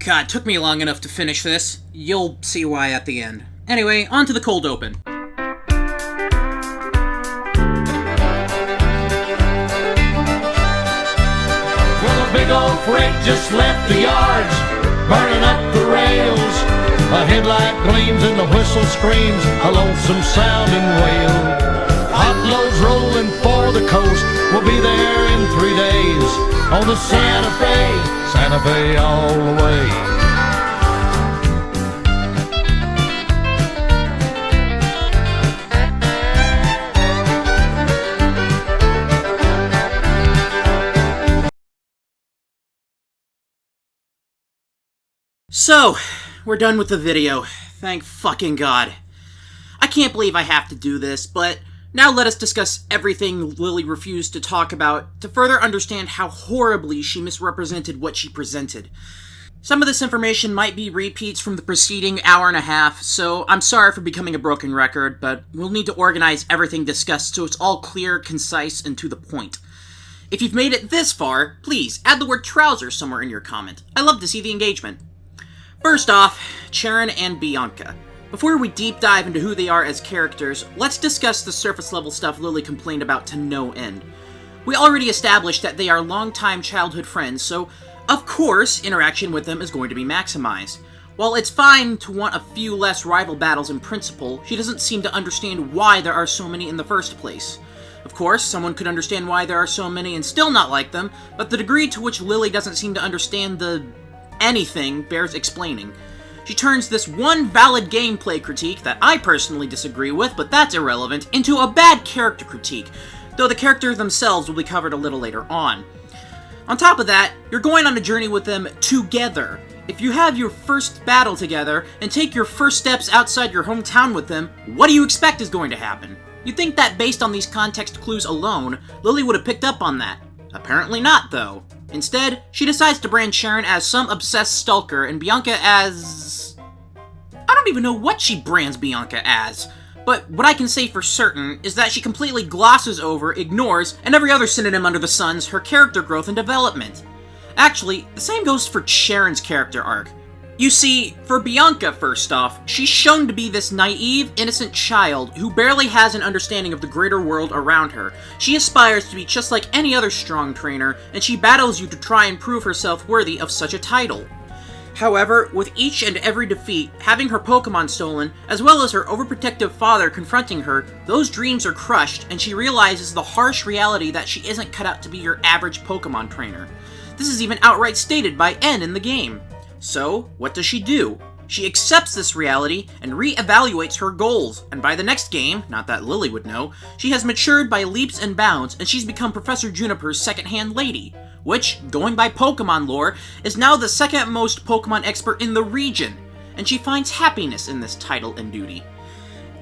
God, took me long enough to finish this. You'll see why at the end. Anyway, on to the cold open. Well, a big old freight just left the yards, burning up the rails. A headlight gleams and the whistle screams, a lonesome sounding wail. Hot loads rolling for the coast, we'll be there in 3 days. On the Santa Fe all the way. So, we're done with the video. Thank fucking God. I can't believe I have to do this, but now let us discuss everything Lily refused to talk about to further understand how horribly she misrepresented what she presented. Some of this information might be repeats from the preceding hour and a half, so I'm sorry for becoming a broken record, but we'll need to organize everything discussed so it's all clear, concise, and to the point. If you've made it this far, please add the word trousers somewhere in your comment. I love to see the engagement. First off, Cheren and Bianca. Before we deep dive into who they are as characters, let's discuss the surface level stuff Lily complained about to no end. We already established that they are longtime childhood friends, so of course interaction with them is going to be maximized. While it's fine to want a few less rival battles in principle, she doesn't seem to understand why there are so many in the first place. Of course, someone could understand why there are so many and still not like them, but the degree to which Lily doesn't seem to understand the anything bears explaining. She turns this one valid gameplay critique that I personally disagree with, but that's irrelevant, into a bad character critique, though the characters themselves will be covered a little later on. On top of that, you're going on a journey with them together. If you have your first battle together and take your first steps outside your hometown with them, what do you expect is going to happen? You'd think that based on these context clues alone, Lily would have picked up on that. Apparently not, though. Instead, she decides to brand Cheren as some obsessed stalker and Bianca as... I don't even know what she brands Bianca as, but what I can say for certain is that she completely glosses over, ignores, and every other synonym under the sun's her character growth and development. Actually, the same goes for Cheren's character arc. You see, for Bianca, first off, she's shown to be this naive, innocent child who barely has an understanding of the greater world around her. She aspires to be just like any other strong trainer, and she battles you to try and prove herself worthy of such a title. However, with each and every defeat, having her Pokemon stolen, as well as her overprotective father confronting her, those dreams are crushed, and she realizes the harsh reality that she isn't cut out to be your average Pokemon trainer. This is even outright stated by N in the game. So, what does she do? She accepts this reality and re-evaluates her goals, and by the next game, not that Lily would know, she has matured by leaps and bounds, and she's become Professor Juniper's second-hand lady, which, going by Pokemon lore, is now the second most Pokemon expert in the region, and she finds happiness in this title and duty.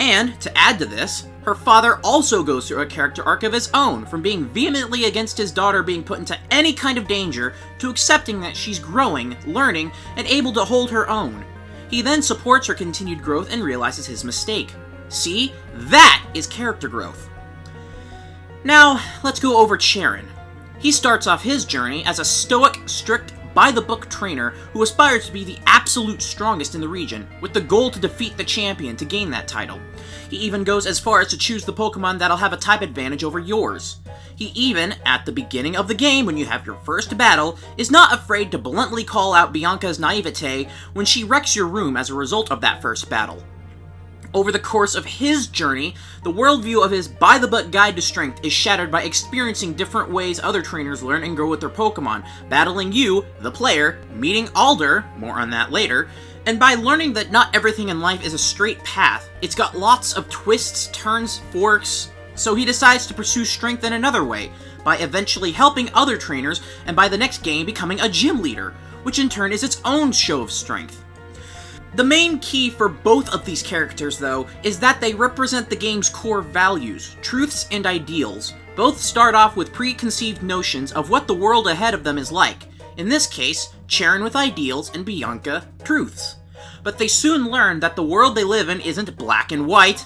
And, to add to this, her father also goes through a character arc of his own, from being vehemently against his daughter being put into any kind of danger, to accepting that she's growing, learning, and able to hold her own. He then supports her continued growth and realizes his mistake. See? That is character growth. Now, let's go over Cheren. He starts off his journey as a stoic, strict, by-the-book trainer who aspires to be the absolute strongest in the region, with the goal to defeat the champion to gain that title. He even goes as far as to choose the Pokemon that'll have a type advantage over yours. He even, at the beginning of the game when you have your first battle, is not afraid to bluntly call out Bianca's naivete when she wrecks your room as a result of that first battle. Over the course of his journey, the worldview of his by-the-book guide to strength is shattered by experiencing different ways other trainers learn and grow with their Pokemon, battling you, the player, meeting Alder, more on that later, and by learning that not everything in life is a straight path. It's got lots of twists, turns, forks, so he decides to pursue strength in another way, by eventually helping other trainers, and by the next game becoming a gym leader, which in turn is its own show of strength. The main key for both of these characters, though, is that they represent the game's core values, truths, and ideals. Both start off with preconceived notions of what the world ahead of them is like. In this case, Cheren with ideals and Bianca, truths. But they soon learn that the world they live in isn't black and white,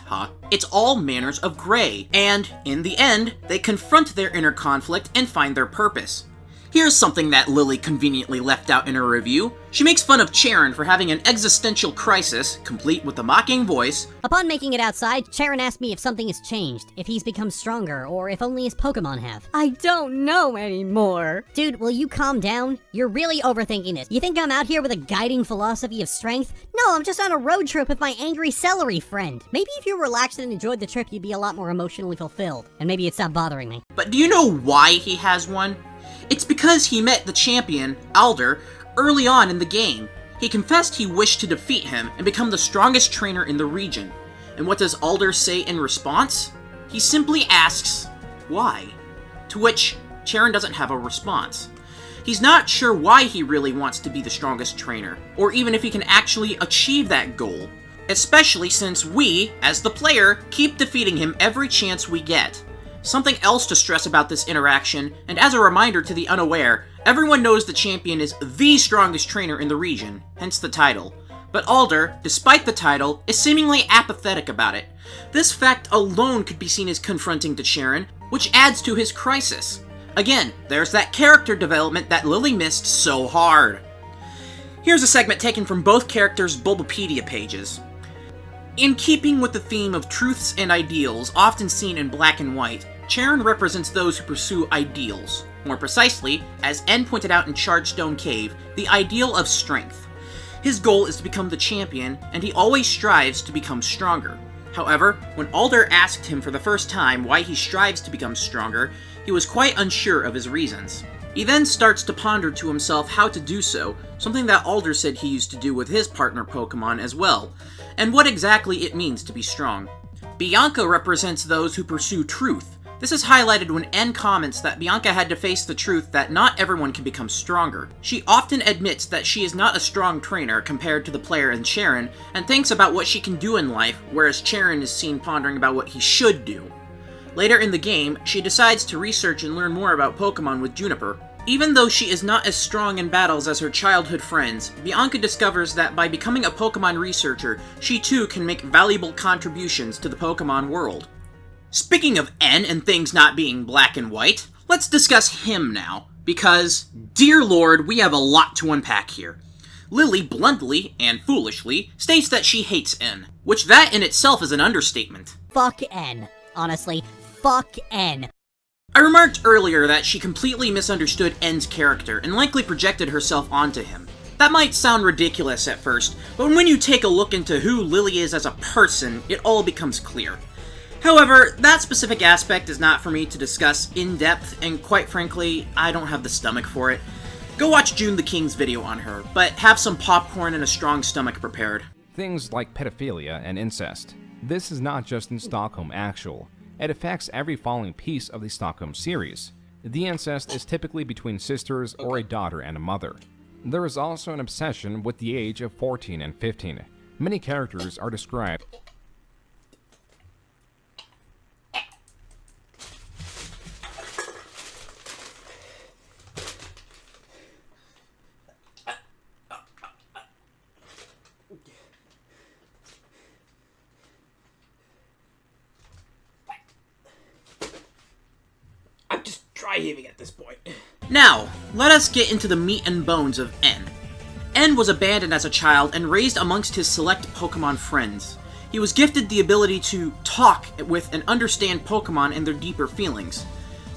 it's all manners of gray, and, in the end, they confront their inner conflict and find their purpose. Here's something that Lily conveniently left out in her review. She makes fun of Cheren for having an existential crisis, complete with a mocking voice. Upon making it outside, Cheren asked me if something has changed, if he's become stronger, or if only his Pokemon have. I don't know anymore. Dude, will you calm down? You're really overthinking this. You think I'm out here with a guiding philosophy of strength? No, I'm just on a road trip with my angry celery friend. Maybe if you relaxed and enjoyed the trip, you'd be a lot more emotionally fulfilled, and maybe it'd stop bothering me. But do you know why he has one? It's because he met the champion, Alder, early on in the game. He confessed he wished to defeat him and become the strongest trainer in the region. And what does Alder say in response? He simply asks, why? To which Cheren doesn't have a response. He's not sure why he really wants to be the strongest trainer, or even if he can actually achieve that goal. Especially since we, as the player, keep defeating him every chance we get. Something else to stress about this interaction, and as a reminder to the unaware, everyone knows the champion is the strongest trainer in the region, hence the title. But Alder, despite the title, is seemingly apathetic about it. This fact alone could be seen as confronting to Cheren, which adds to his crisis. Again, there's that character development that Lily missed so hard. Here's a segment taken from both characters' Bulbapedia pages. In keeping with the theme of truths and ideals often seen in black and white, Cheren represents those who pursue ideals. More precisely, as N pointed out in Chargestone Cave, the ideal of strength. His goal is to become the champion, and he always strives to become stronger. However, when Alder asked him for the first time why he strives to become stronger, he was quite unsure of his reasons. He then starts to ponder to himself how to do so, something that Alder said he used to do with his partner Pokemon as well, and what exactly it means to be strong. Bianca represents those who pursue truth. This is highlighted when N comments that Bianca had to face the truth that not everyone can become stronger. She often admits that she is not a strong trainer compared to the player in Cheren, and thinks about what she can do in life, whereas Cheren is seen pondering about what he should do. Later in the game, she decides to research and learn more about Pokemon with Juniper. Even though she is not as strong in battles as her childhood friends, Bianca discovers that by becoming a Pokemon researcher, she too can make valuable contributions to the Pokemon world. Speaking of N and things not being black and white, let's discuss him now, because, dear lord, we have a lot to unpack here. Lily bluntly, and foolishly, states that she hates N, which that in itself is an understatement. Fuck N. Honestly, fuck N. I remarked earlier that she completely misunderstood N's character and likely projected herself onto him. That might sound ridiculous at first, but when you take a look into who Lily is as a person, it all becomes clear. However, that specific aspect is not for me to discuss in depth, and quite frankly, I don't have the stomach for it. Go watch June the King's video on her, but have some popcorn and a strong stomach prepared. Things like pedophilia and incest. This is not just in Stockholm Actual. It affects every following piece of the Stockholm series. The incest is typically between sisters or a daughter and a mother. There is also an obsession with the age of 14 and 15. Many characters are described Heaving at this point. Now, let us get into the meat and bones of N. N was abandoned as a child and raised amongst his select Pokemon friends. He was gifted the ability to talk with and understand Pokemon and their deeper feelings.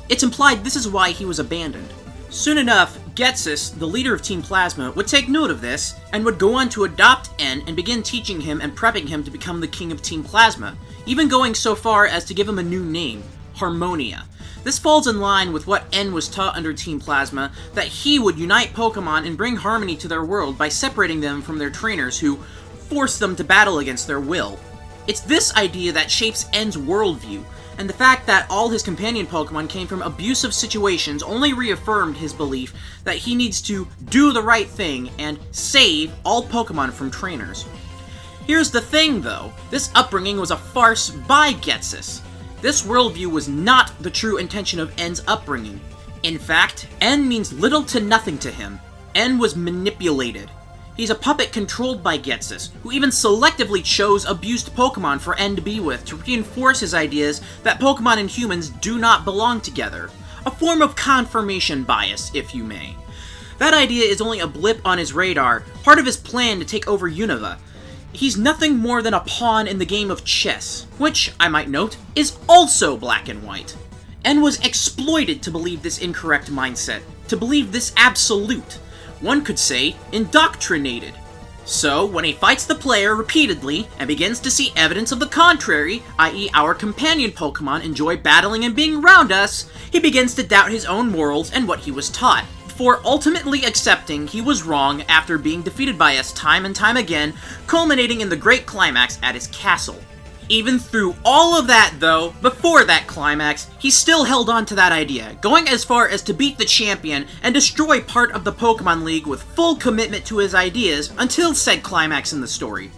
It's implied this is why he was abandoned. Soon enough, Getsis, the leader of Team Plasma, would take note of this, and would go on to adopt N and begin teaching him and prepping him to become the king of Team Plasma, even going so far as to give him a new name, Harmonia. This falls in line with what N was taught under Team Plasma, that he would unite Pokemon and bring harmony to their world by separating them from their trainers who force them to battle against their will. It's this idea that shapes N's worldview, and the fact that all his companion Pokemon came from abusive situations only reaffirmed his belief that he needs to do the right thing and save all Pokemon from trainers. Here's the thing though, this upbringing was a farce by Getsis. This worldview was not the true intention of N's upbringing. In fact, N means little to nothing to him. N was manipulated. He's a puppet controlled by Getsis, who even selectively chose abused Pokemon for N to be with to reinforce his ideas that Pokemon and humans do not belong together. a form of confirmation bias, if you may. That idea is only a blip on his radar, part of his plan to take over Unova. He's nothing more than a pawn in the game of chess, which, I might note, is also black and white. And was exploited to believe this incorrect mindset, to believe this absolute. One could say, indoctrinated. So, when he fights the player repeatedly, and begins to see evidence of the contrary, i.e. our companion Pokemon enjoy battling and being around us, he begins to doubt his own morals and what he was taught, before ultimately accepting he was wrong after being defeated by us time and time again, culminating in the great climax at his castle. Even through all of that, though, before that climax, he still held on to that idea, going as far as to beat the champion and destroy part of the Pokemon League with full commitment to his ideas until said climax in the story.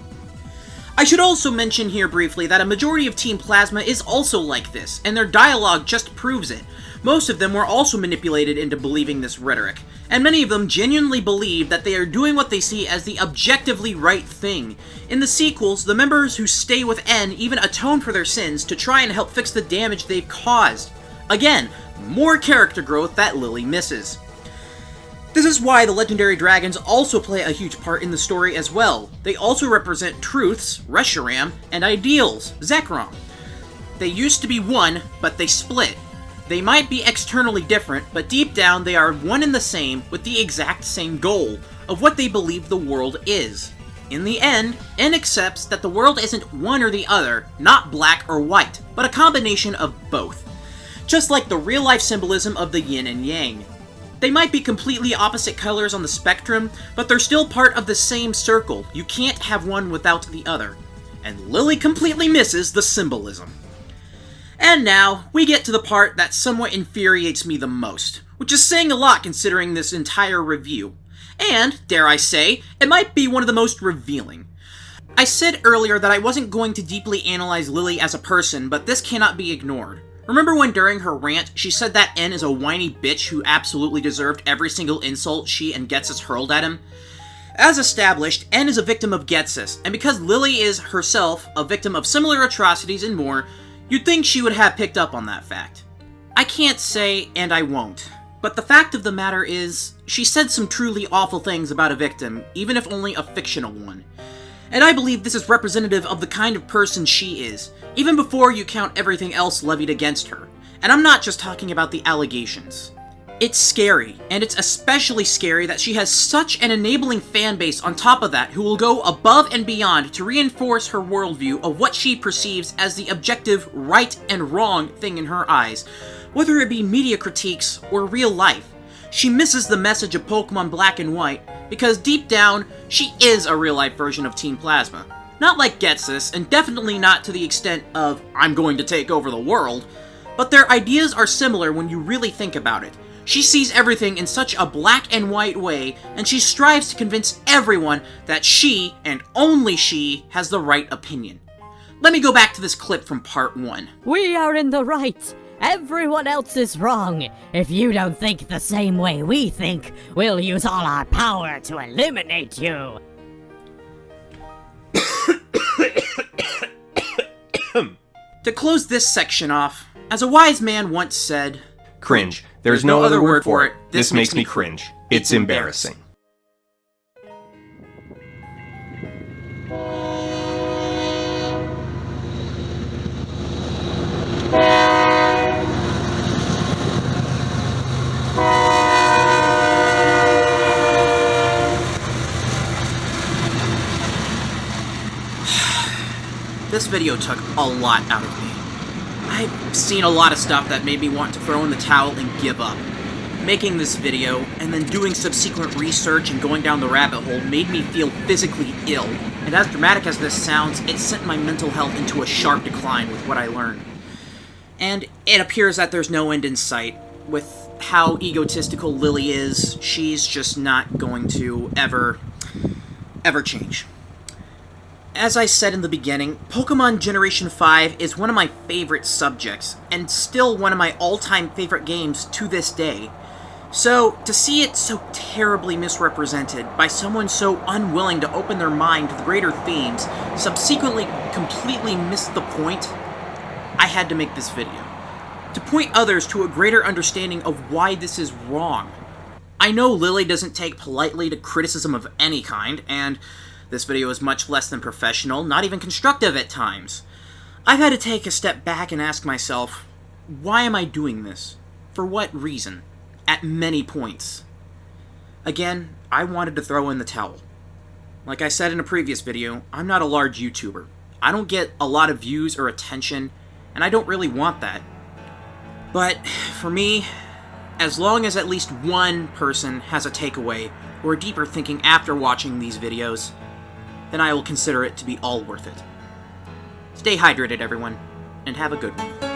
I should also mention here briefly that a majority of Team Plasma is also like this, and their dialogue just proves it. Most of them were also manipulated into believing this rhetoric, and many of them genuinely believe that they are doing what they see as the objectively right thing. In the sequels, the members who stay with N even atone for their sins to try and help fix the damage they've caused. Again, more character growth that Lily misses. This is why the legendary dragons also play a huge part in the story as well. They also represent truths, Reshiram, and ideals, Zekrom. They used to be one, but they split. They might be externally different, but deep down they are one and the same with the exact same goal of what they believe the world is. In the end, N accepts that the world isn't one or the other, not black or white, but a combination of both. Just like the real-life symbolism of the yin and yang. They might be completely opposite colors on the spectrum, but they're still part of the same circle. You can't have one without the other. And Lily completely misses the symbolism. And now, we get to the part that somewhat infuriates me the most, which is saying a lot considering this entire review. And, dare I say, it might be one of the most revealing. I said earlier that I wasn't going to deeply analyze Lily as a person, but this cannot be ignored. Remember when during her rant, she said that N is a whiny bitch who absolutely deserved every single insult she and Getsus hurled at him? As established, N is a victim of Getsus, and because Lily is herself a victim of similar atrocities and more, you'd think she would have picked up on that fact. I can't say, and I won't, but the fact of the matter is, she said some truly awful things about a victim, even if only a fictional one. And I believe this is representative of the kind of person she is, even before you count everything else levied against her. And I'm not just talking about the allegations. It's scary, and it's especially scary that she has such an enabling fanbase on top of that who will go above and beyond to reinforce her worldview of what she perceives as the objective right and wrong thing in her eyes, whether it be media critiques or real life. She misses the message of Pokemon Black and White, because deep down, she is a real-life version of Team Plasma. Not like Getsus, and definitely not to the extent of, I'm going to take over the world, but their ideas are similar when you really think about it. She sees everything in such a black and white way, and she strives to convince everyone that she, and only she, has the right opinion. Let me go back to this clip from part 1. We are in the right. Everyone else is wrong. If you don't think the same way we think, we'll use all our power to eliminate you. To close this section off, as a wise man once said, Cringe. There's no other word for it. This makes me cringe. It's embarrassing. This video took a lot out of me. I've seen a lot of stuff that made me want to throw in the towel and give up. Making this video, and then doing subsequent research and going down the rabbit hole made me feel physically ill, and as dramatic as this sounds, it sent my mental health into a sharp decline with what I learned. And it appears that there's no end in sight. With how egotistical Lily is, she's just not going to ever change. As I said in the beginning, Pokemon Generation 5 is one of my favorite subjects, and still one of my all-time favorite games to this day. So, to see it so terribly misrepresented by someone so unwilling to open their mind to the greater themes, subsequently completely missed the point, I had to make this video. to point others to a greater understanding of why this is wrong. I know Lily doesn't take politely to criticism of any kind, and this video is much less than professional, not even constructive at times. I've had to take a step back and ask myself, why am I doing this? For what reason? At many points. Again, I wanted to throw in the towel. Like I said in a previous video, I'm not a large YouTuber. I don't get a lot of views or attention, and I don't really want that. But for me, as long as at least one person has a takeaway or a deeper thinking after watching these videos, then I will consider it to be all worth it. Stay hydrated, everyone, and have a good one.